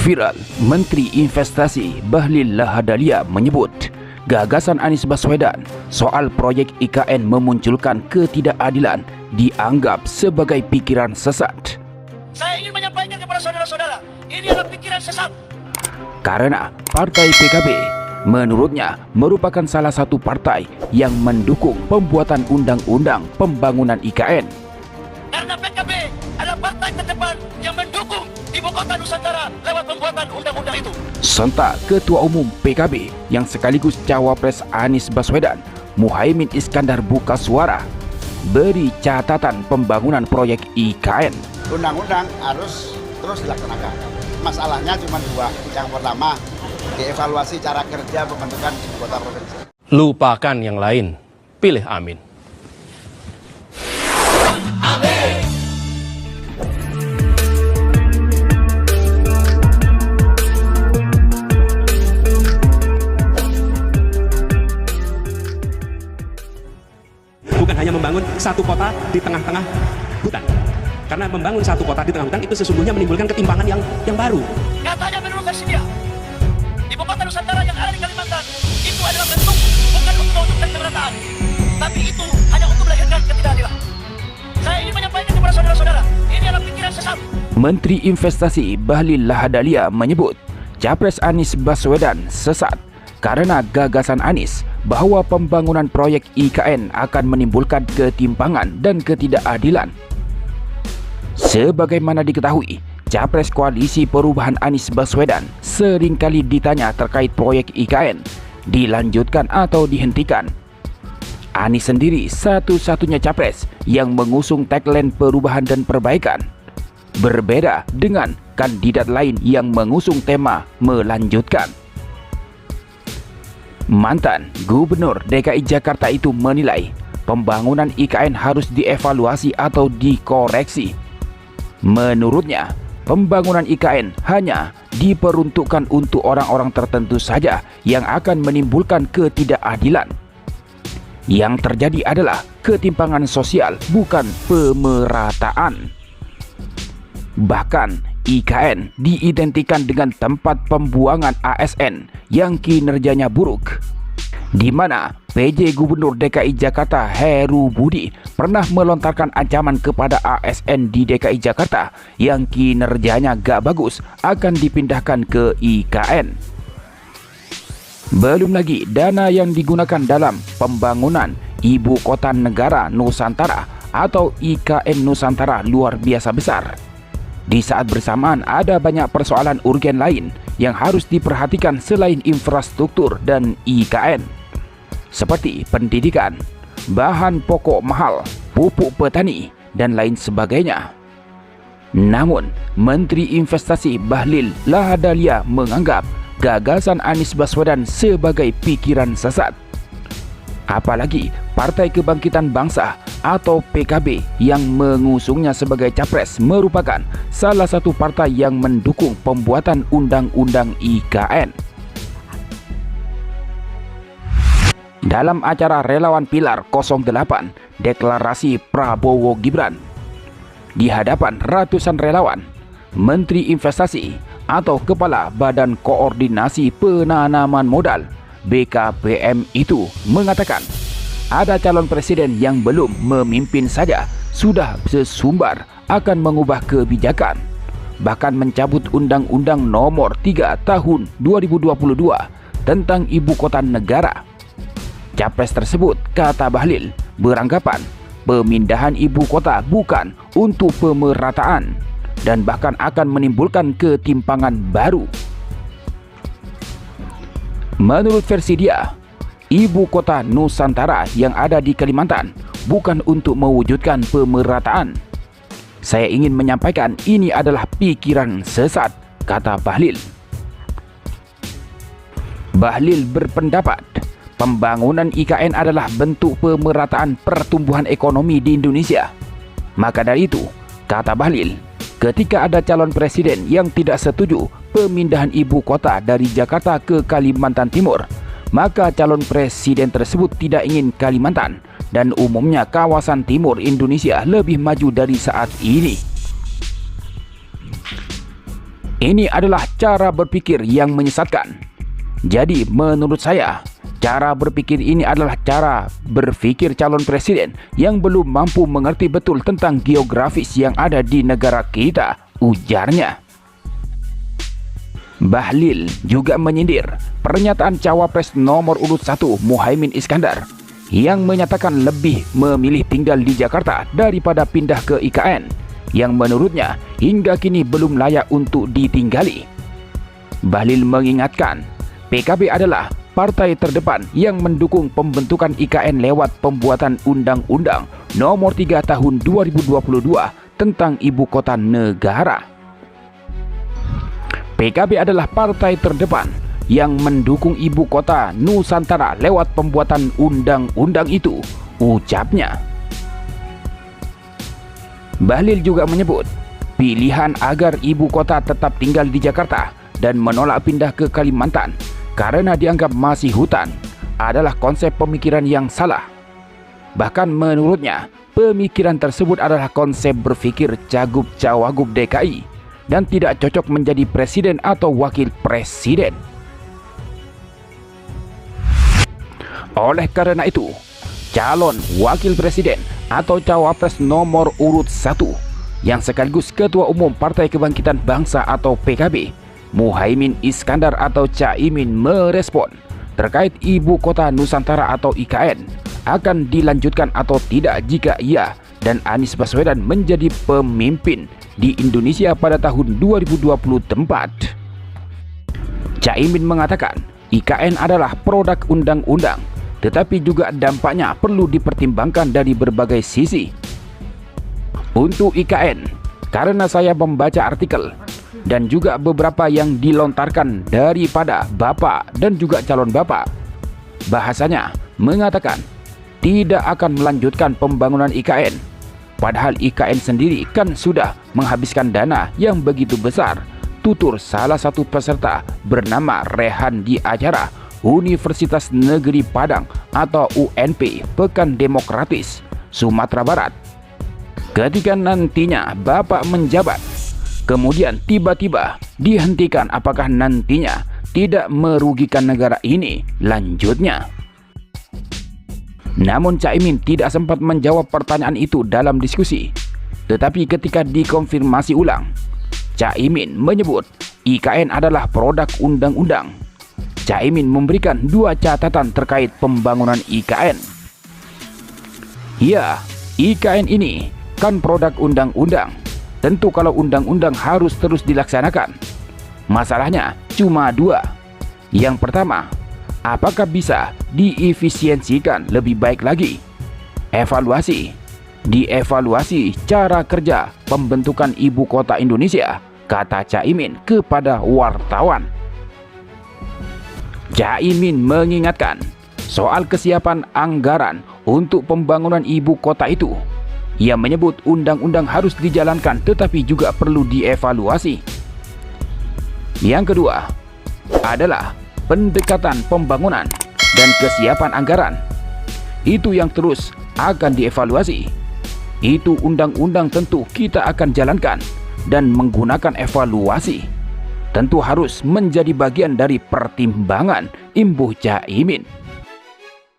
Viral, Menteri Investasi Bahlil Lahadalia menyebut gagasan Anies Baswedan soal proyek IKN memunculkan ketidakadilan dianggap sebagai pikiran sesat. Saya ingin menyampaikan kepada saudara-saudara, ini adalah pikiran sesat. Karena Partai PKB menurutnya merupakan salah satu partai yang mendukung pembuatan undang-undang pembangunan IKN. Karena PKB adalah partai terdepan yang mendukung Ibu Kota Nusantara lewat pembuatan undang-undang itu. Sontak Ketua Umum PKB yang sekaligus Cawapres Anies Baswedan, Muhaimin Iskandar buka suara, beri catatan pembangunan proyek IKN. Undang-undang harus terus dilaksanakan. Masalahnya cuma dua. Yang pertama, dievaluasi cara kerja pembentukan ibu kota provinsi. Lupakan yang lain, pilih Amin. Bukan hanya membangun satu kota di tengah-tengah hutan. Karena membangun satu kota di tengah hutan itu sesungguhnya menimbulkan ketimpangan yang baru. Katanya menurut versi dia, Ibu Kota Nusantara yang ada di Kalimantan itu adalah bentuk bukan untuk mewujudkan pemerataan, tapi itu hanya untuk melahirkan ketidakadilan. Saya ingin menyampaikan kepada saudara-saudara, ini adalah pikiran sesat. Menteri Investasi Bahlil Lahadalia menyebut Capres Anies Baswedan sesat karena gagasan Anies bahwa pembangunan proyek IKN akan menimbulkan ketimpangan dan ketidakadilan. Sebagaimana diketahui, Capres Koalisi Perubahan Anies Baswedan seringkali ditanya terkait proyek IKN dilanjutkan atau dihentikan. Anies sendiri satu-satunya capres yang mengusung tagline perubahan dan perbaikan. Berbeda dengan kandidat lain yang mengusung tema melanjutkan. Mantan Gubernur DKI Jakarta itu menilai pembangunan IKN harus dievaluasi atau dikoreksi. Menurutnya, pembangunan IKN hanya diperuntukkan untuk orang-orang tertentu saja yang akan menimbulkan ketidakadilan. Yang terjadi adalah ketimpangan sosial, bukan pemerataan. Bahkan, IKN diidentikan dengan tempat pembuangan ASN yang kinerjanya buruk, di mana PJ Gubernur DKI Jakarta Heru Budi pernah melontarkan ancaman kepada ASN di DKI Jakarta yang kinerjanya gak bagus akan dipindahkan ke IKN. Belum lagi dana yang digunakan dalam pembangunan Ibu Kota Negara Nusantara atau IKN Nusantara luar biasa besar. Di saat bersamaan ada banyak persoalan urgen lain yang harus diperhatikan selain infrastruktur dan IKN, seperti pendidikan, bahan pokok mahal, pupuk petani, dan lain sebagainya. Namun, Menteri Investasi Bahlil Lahadalia menganggap gagasan Anies Baswedan sebagai pikiran sesat. Apalagi Partai Kebangkitan Bangsa atau PKB yang mengusungnya sebagai capres merupakan salah satu partai yang mendukung pembuatan undang-undang IKN. Dalam acara Relawan Pilar 08 Deklarasi Prabowo Gibran, di hadapan ratusan relawan, Menteri Investasi atau Kepala Badan Koordinasi Penanaman Modal BKPM itu mengatakan ada calon presiden yang belum memimpin saja sudah sesumbar akan mengubah kebijakan, bahkan mencabut Undang-Undang Nomor 3 Tahun 2022 tentang Ibu Kota Negara. Capres tersebut, kata Bahlil, beranggapan pemindahan ibu kota bukan untuk pemerataan dan bahkan akan menimbulkan ketimpangan baru. Menurut versi dia, Ibu Kota Nusantara yang ada di Kalimantan bukan untuk mewujudkan pemerataan. Saya ingin menyampaikan ini adalah pikiran sesat, kata Bahlil. Bahlil berpendapat pembangunan IKN adalah bentuk pemerataan pertumbuhan ekonomi di Indonesia. Maka dari itu, kata Bahlil, ketika ada calon presiden yang tidak setuju pemindahan ibu kota dari Jakarta ke Kalimantan Timur, maka calon presiden tersebut tidak ingin Kalimantan dan umumnya kawasan timur Indonesia lebih maju dari saat ini. Ini adalah cara berpikir yang menyesatkan. Jadi menurut saya, cara berpikir ini adalah cara berpikir calon presiden yang belum mampu mengerti betul tentang geografis yang ada di negara kita, ujarnya. Bahlil juga menyindir pernyataan cawapres nomor urut 1 Muhaimin Iskandar yang menyatakan lebih memilih tinggal di Jakarta daripada pindah ke IKN, yang menurutnya hingga kini belum layak untuk ditinggali. Bahlil mengingatkan, PKB adalah partai terdepan yang mendukung pembentukan IKN lewat pembuatan Undang-Undang Nomor 3 Tahun 2022 tentang Ibu Kota Negara. PKB adalah partai terdepan yang mendukung Ibu Kota Nusantara lewat pembuatan undang-undang itu, ucapnya. Bahlil juga menyebut pilihan agar Ibu Kota tetap tinggal di Jakarta dan menolak pindah ke Kalimantan karena dianggap masih hutan adalah konsep pemikiran yang salah. Bahkan menurutnya, pemikiran tersebut adalah konsep berpikir cagup-cawagup DKI dan tidak cocok menjadi presiden atau wakil presiden. Oleh karena itu, calon wakil presiden atau cawapres nomor urut 1 yang sekaligus Ketua Umum Partai Kebangkitan Bangsa atau PKB, Muhaimin Iskandar atau Caimin, merespon terkait Ibu Kota Nusantara atau IKN akan dilanjutkan atau tidak jika ia dan Anies Baswedan menjadi pemimpin di Indonesia pada tahun 2024. Caimin mengatakan IKN adalah produk undang-undang, tetapi juga dampaknya perlu dipertimbangkan dari berbagai sisi. Untuk IKN, karena saya membaca artikel dan juga beberapa yang dilontarkan daripada Bapak dan juga calon Bapak, bahasanya mengatakan tidak akan melanjutkan pembangunan IKN. Padahal IKN sendiri kan sudah menghabiskan dana yang begitu besar, tutur salah satu peserta bernama Rehan di acara Universitas Negeri Padang atau UNP Pekan Demokratis, Sumatera Barat. Ketika nantinya Bapak menjabat, kemudian tiba-tiba dihentikan, apakah nantinya tidak merugikan negara ini? Lanjutnya. Namun Caimin tidak sempat menjawab pertanyaan itu dalam diskusi. Tetapi ketika dikonfirmasi ulang, Caimin menyebut IKN adalah produk undang-undang. Caimin memberikan 2 catatan terkait pembangunan IKN. Ya, IKN ini kan produk undang-undang. Tentu kalau undang-undang harus terus dilaksanakan. Masalahnya cuma 2. Yang pertama, apakah bisa diefisiensikan lebih baik lagi? Dievaluasi cara kerja pembentukan Ibu Kota Indonesia, kata Caimin kepada wartawan. Caimin mengingatkan soal kesiapan anggaran untuk pembangunan Ibu Kota itu. Ia menyebut undang-undang harus dijalankan tetapi juga perlu dievaluasi. Yang kedua adalah pendekatan pembangunan dan kesiapan anggaran. Itu yang terus akan dievaluasi. Itu undang-undang tentu kita akan jalankan dan menggunakan evaluasi. Tentu harus menjadi bagian dari pertimbangan, imbuh Caimin.